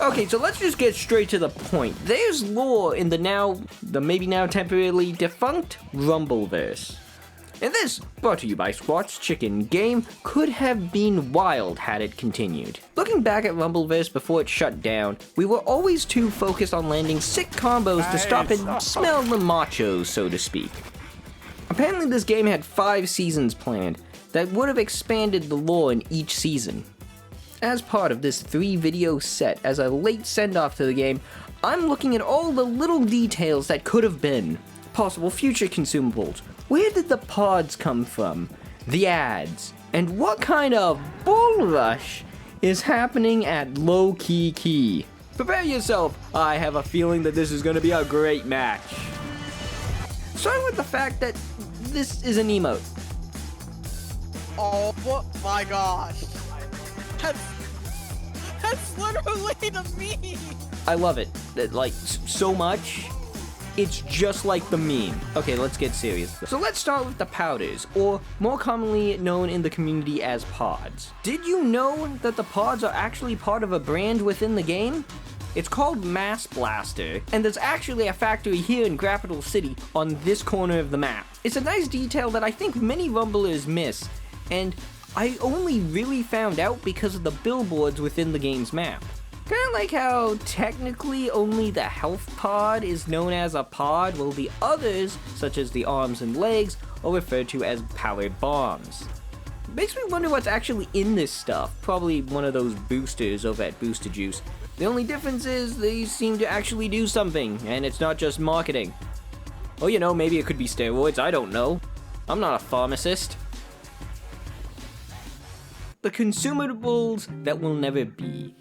Okay, so let's just get straight to the point. There's lore in the maybe now temporarily defunct Rumbleverse. And this, brought to you by Squat's Chicken, game could have been wild had it continued. Looking back at Rumbleverse before it shut down, we were always too focused on landing sick combos to stop and smell the machos, so to speak. Apparently this game had 5 seasons planned that would have expanded the lore in each season. As part of this 3-video set as a late send-off to the game, I'm looking at all the little details that could have been. Possible future consumables. Where did the pods come from? The ads. And what kind of bull rush is happening at Low Key? Prepare yourself. I have a feeling that this is going to be a great match. Starting with the fact that this is an emote. Oh my gosh. That's literally the meme. I love it. Like, so much. It's just like the meme. Okay, let's get serious. So let's start with the powders, or more commonly known in the community as pods. Did you know that the pods are actually part of a brand within the game? It's called Mass Blaster, and there's actually a factory here in Graptical City on this corner of the map. It's a nice detail that I think many Rumblers miss, and I only really found out because of the billboards within the game's map. Kinda like how technically only the health pod is known as a pod, while the others, such as the arms and legs, are referred to as power bombs. Makes me wonder what's actually in this stuff. Probably one of those boosters over at Booster Juice. The only difference is they seem to actually do something, and it's not just marketing. Or you know, maybe it could be steroids, I don't know. I'm not a pharmacist. The consumables that will never be.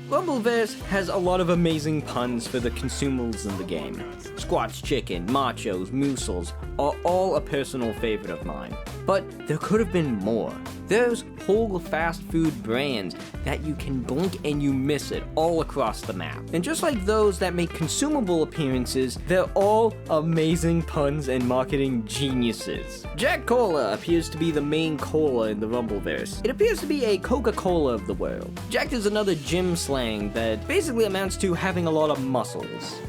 Rumbleverse has a lot of amazing puns for the consumables in the game. Squat's Chicken, Machos, Moosels are all a personal favorite of mine. But there could have been more. There's whole fast food brands that you can blink and you miss it all across the map. And just like those that make consumable appearances, they're all amazing puns and marketing geniuses. Jack Cola appears to be the main cola in the Rumbleverse. It appears to be a Coca-Cola of the world. Jacked is another gym slang that basically amounts to having a lot of muscles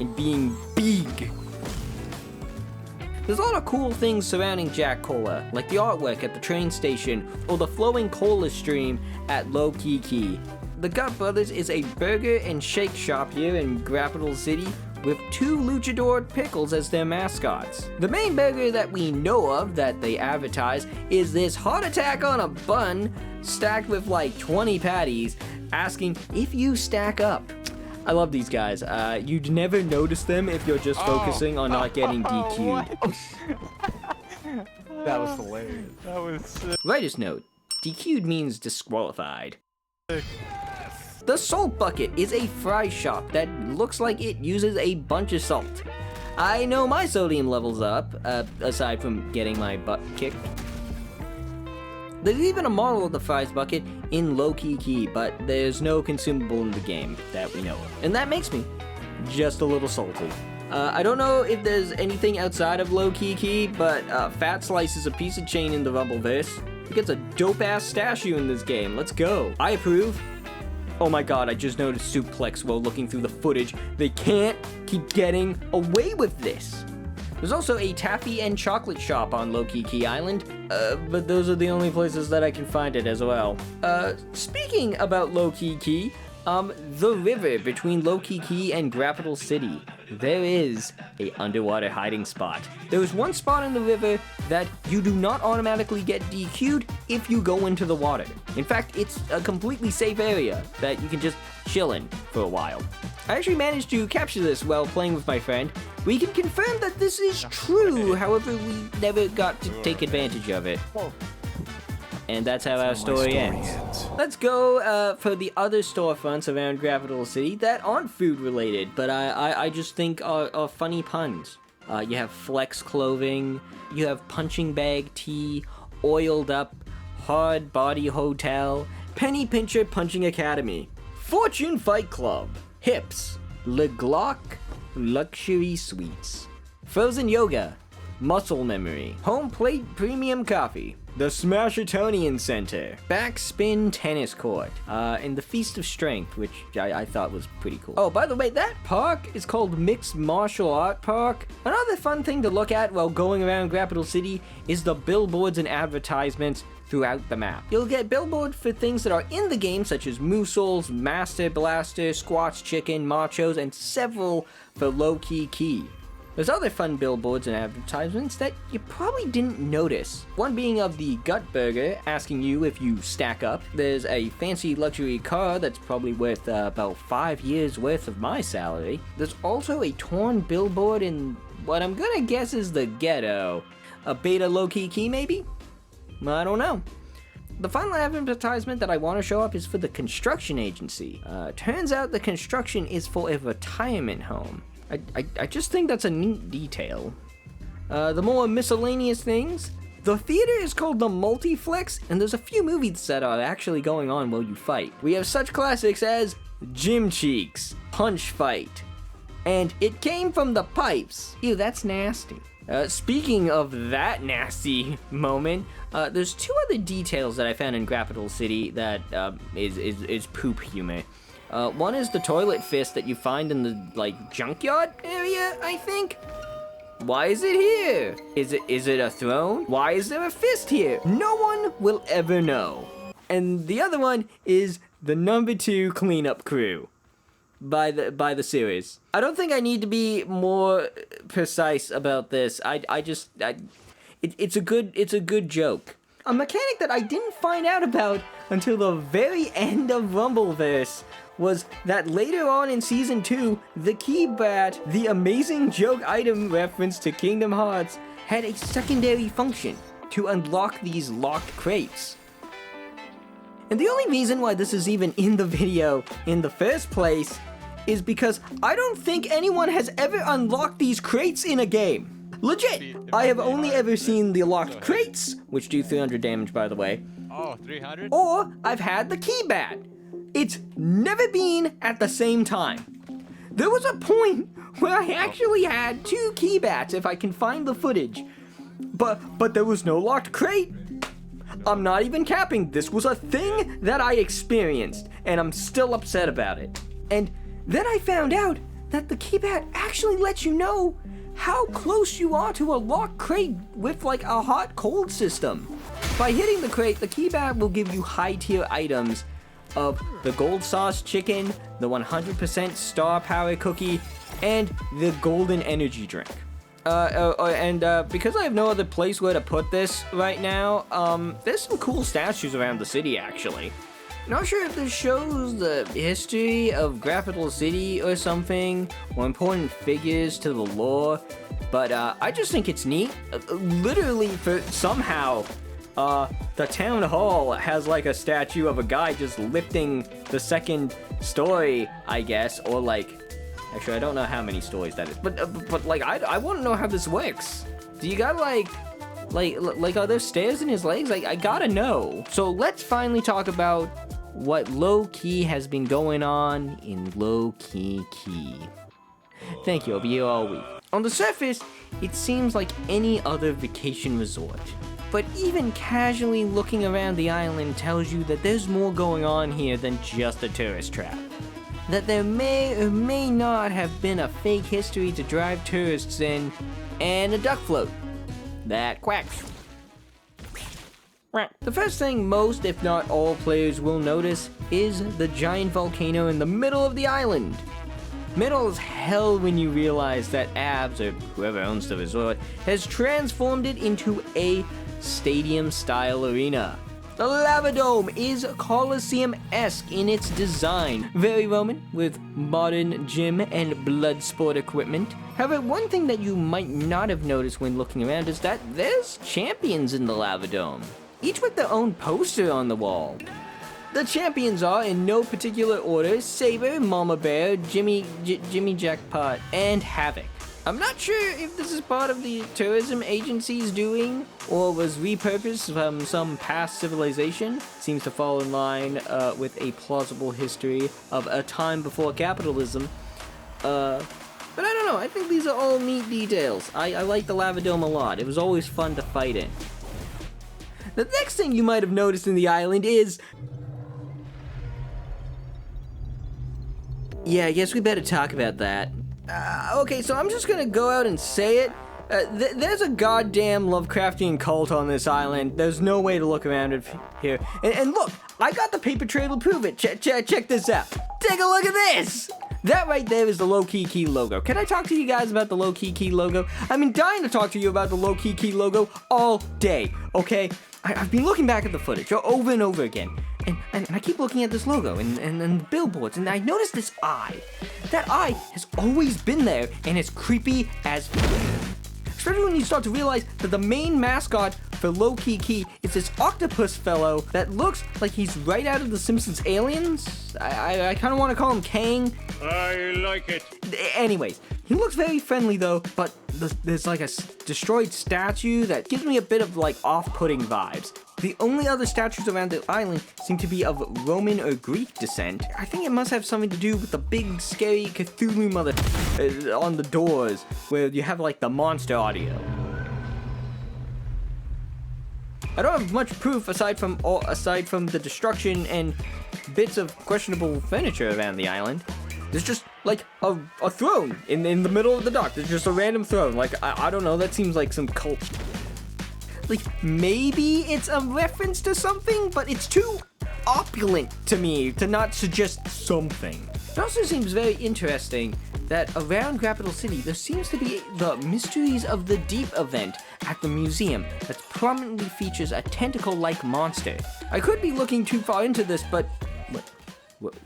and being big. There's a lot of cool things surrounding Jack Cola, like the artwork at the train station or the flowing cola stream at Low Key. The Gut Brothers is a burger and shake shop here in Graptical City with 2 luchador pickles as their mascots. The main burger that we know of that they advertise is this heart attack on a bun stacked with like 20 patties asking if you stack up. I love these guys. You'd never notice them if you're just focusing on not getting DQ'd. That was hilarious. That was sick. Writer's note, DQ'd means disqualified. The Salt Bucket is a fry shop that looks like it uses a bunch of salt. I know my sodium level's up, aside from getting my butt kicked. There's even a model of the fries bucket in Low Key, but there's no consumable in the game that we know of. And that makes me just a little salty. I don't know if there's anything outside of Low Key, but Fat Slice is a piece of chain in the Rumbleverse. He gets a dope-ass statue in this game. Let's go. I approve. Oh my god, I just noticed Suplex while looking through the footage. They can't keep getting away with this. There's also a taffy and chocolate shop on Low Key Island, but those are the only places that I can find it as well. Speaking about Low Key, the river between Low Key and Graptical City, there is a underwater hiding spot. There is one spot in the river that you do not automatically get DQ'd if you go into the water. In fact, it's a completely safe area that you can just chill in for a while. I actually managed to capture this while playing with my friend. We can confirm that this is true, however, we never got to take advantage of it. And that's how our story ends. Let's go for the other storefronts around Graptical City that aren't food related, but I just think are funny puns. You have Flex Clothing, you have Punching Bag Tea, Oiled Up, Hard Body Hotel, Penny Pincher Punching Academy, Fortune Fight Club, Hips, Le Glock, Luxury Sweets, Frozen Yoga, Muscle Memory, Home Plate Premium Coffee, the Smashatonian Center, backspin tennis court, and the Feast of Strength, which I thought was pretty cool. Oh, by the way, that park is called Mixed Martial Art Park. Another fun thing to look at while going around Graptical City is the billboards and advertisements throughout the map. You'll get billboards for things that are in the game, such as Mooseholes, Master Blaster, Squatch Chicken, Machos, and several for Low Key. There's other fun billboards and advertisements that you probably didn't notice. One being of the Gut Burger, asking you if you stack up. There's a fancy luxury car that's probably worth about 5 years worth of my salary. There's also a torn billboard in what I'm gonna guess is the ghetto. A beta Low Key maybe? I don't know. The final advertisement that I want to show up is for the construction agency. Turns out the construction is for a retirement home. I just think that's a neat detail. The more miscellaneous things, the theater is called the Multiplex, and there's a few movies that are actually going on while you fight. We have such classics as Gym Cheeks, Punch Fight, and It Came from the Pipes. Ew, that's nasty. Speaking of that nasty moment, there's 2 other details that I found in Graptical City that is poop humor. One is the toilet fist that you find in the, junkyard area, I think? Why is it here? Is it a throne? Why is there a fist here? No one will ever know. And the other one is the number 2 cleanup crew by the series. I don't think I need to be more precise about this. It's a good joke. A mechanic that I didn't find out about until the very end of Rumbleverse was that later on in Season 2, the Keybat, the amazing joke item reference to Kingdom Hearts, had a secondary function to unlock these locked crates. And the only reason why this is even in the video in the first place is because I don't think anyone has ever unlocked these crates in a game. Legit, I have only ever seen the locked crates, which do 300 damage by the way. Oh, 300? Or I've had the Keybat. It's never been at the same time. There was a point where I actually had 2 Keybats if I can find the footage. But there was no locked crate. I'm not even capping. This was a thing that I experienced, and I'm still upset about it. And then I found out that the Keybat actually lets you know how close you are to a locked crate with a hot-cold system. By hitting the crate, the Keybat will give you high-tier items of the gold sauce chicken, the 100% star power cookie, and the golden energy drink. Because I have no other place where to put this right now, there's some cool statues around the city actually. Not sure if this shows the history of Graptical City or something, or important figures to the lore, but I just think it's neat. Literally, for somehow, the town hall has a statue of a guy just lifting the 2nd story, I guess, or actually I don't know how many stories that is, but I want to know how this works. Do you got are there stairs in his legs? I gotta know. So let's finally talk about what Low Key has been going on in Low Key. Thank you, I'll be here all week. On the surface, it seems like any other vacation resort. But even casually looking around the island tells you that there's more going on here than just a tourist trap. That there may or may not have been a fake history to drive tourists in, and a duck float that quacks. The first thing most, if not all, players will notice is the giant volcano in the middle of the island. Middle as hell when you realize that Abs, or whoever owns the resort, has transformed it into a stadium-style arena. The LAVADOME is Coliseum-esque in its design, very Roman, with modern gym and blood sport equipment. However, one thing that you might not have noticed when looking around is that there's champions in the LAVADOME, each with their own poster on the wall. The champions are, in no particular order, Saber, Mama Bear, Jimmy Jackpot, and Havoc. I'm not sure if this is part of the tourism agency's doing, or was repurposed from some past civilization. Seems to fall in line with a plausible history of a time before capitalism. But I don't know, I think these are all neat details. I like the LAVADOME a lot. It was always fun to fight in. The next thing you might have noticed in the island is... Yeah, I guess we better talk about that. Okay, so I'm just gonna go out and say it. There's a goddamn Lovecraftian cult on this island. There's no way to look around it here. And look, I got the paper trail to prove it. Check this out. Take a look at this! That right there is the Low Key logo. Can I talk to you guys about the Low Key logo? I've been dying to talk to you about the Low Key logo all day, okay? I've been looking back at the footage over and over again. And I keep looking at this logo and the billboards, and I noticed this eye. That eye has always been there, and it's creepy as especially when you start to realize that the main mascot for Low Key is this octopus fellow that looks like he's right out of The Simpsons Aliens. I kind of want to call him Kang. I like it. Anyways, he looks very friendly though, but there's like a destroyed statue that gives me a bit of like off-putting vibes. The only other statues around the island seem to be of Roman or Greek descent. I think it must have something to do with the big, scary Cthulhu mother on the doors, where you have like the monster audio. I don't have much proof aside from the destruction and bits of questionable furniture around the island. There's just like a throne in the middle of the dock. There's just a random throne. Like I don't know. That seems like some cult. Like, maybe it's a reference to something, but it's too opulent to me to not suggest something. It also seems very interesting that around Graptical City, there seems to be the Mysteries of the Deep event at the museum that prominently features a tentacle-like monster. I could be looking too far into this, but...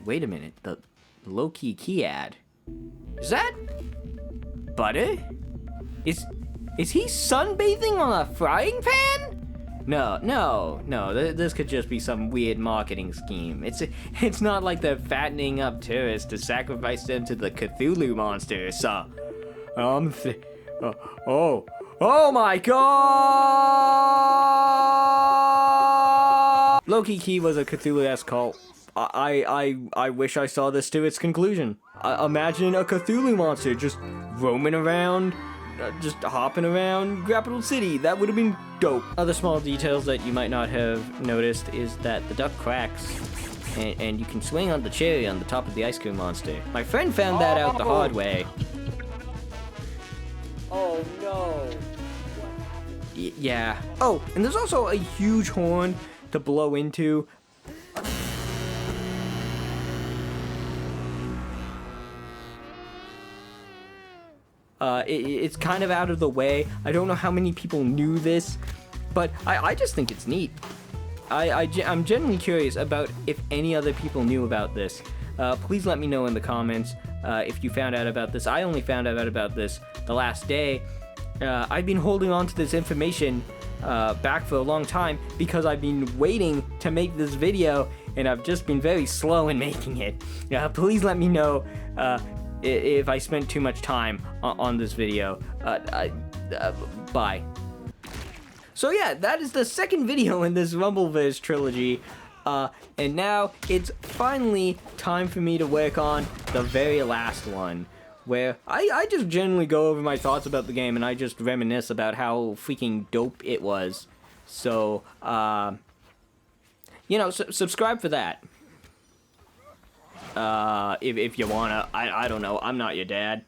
Wait a minute, the Low Key ad. Is that... butter? Is he sunbathing on a frying pan? No, this could just be some weird marketing scheme. It's not like they're fattening up tourists to sacrifice them to the Cthulhu monster, so... oh my god! Low Key was a Cthulhu-esque cult. I wish I saw this to its conclusion. Imagine a Cthulhu monster just roaming around, just hopping around Graptical City. That would have been dope. Other small details that you might not have noticed is that the duck cracks, and you can swing on the cherry on the top of the ice cream monster. My friend found that out the hard way. Oh no. Yeah. Oh, and there's also a huge horn to blow into. It's kind of out of the way. I don't know how many people knew this, but I just think it's neat. I'm genuinely curious about if any other people knew about this. Please let me know in the comments if you found out about this. I only found out about this the last day. I've been holding on to this information back for a long time because I've been waiting to make this video, and I've just been very slow in making it. Please let me know if I spent too much time on this video. Bye. So yeah, that is the second video in this Rumbleverse trilogy. And now it's finally time for me to work on the very last one, where I just generally go over my thoughts about the game and I just reminisce about how freaking dope it was. So, you know, subscribe for that. If you wanna, I don't know, I'm not your dad.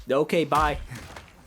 Okay, bye.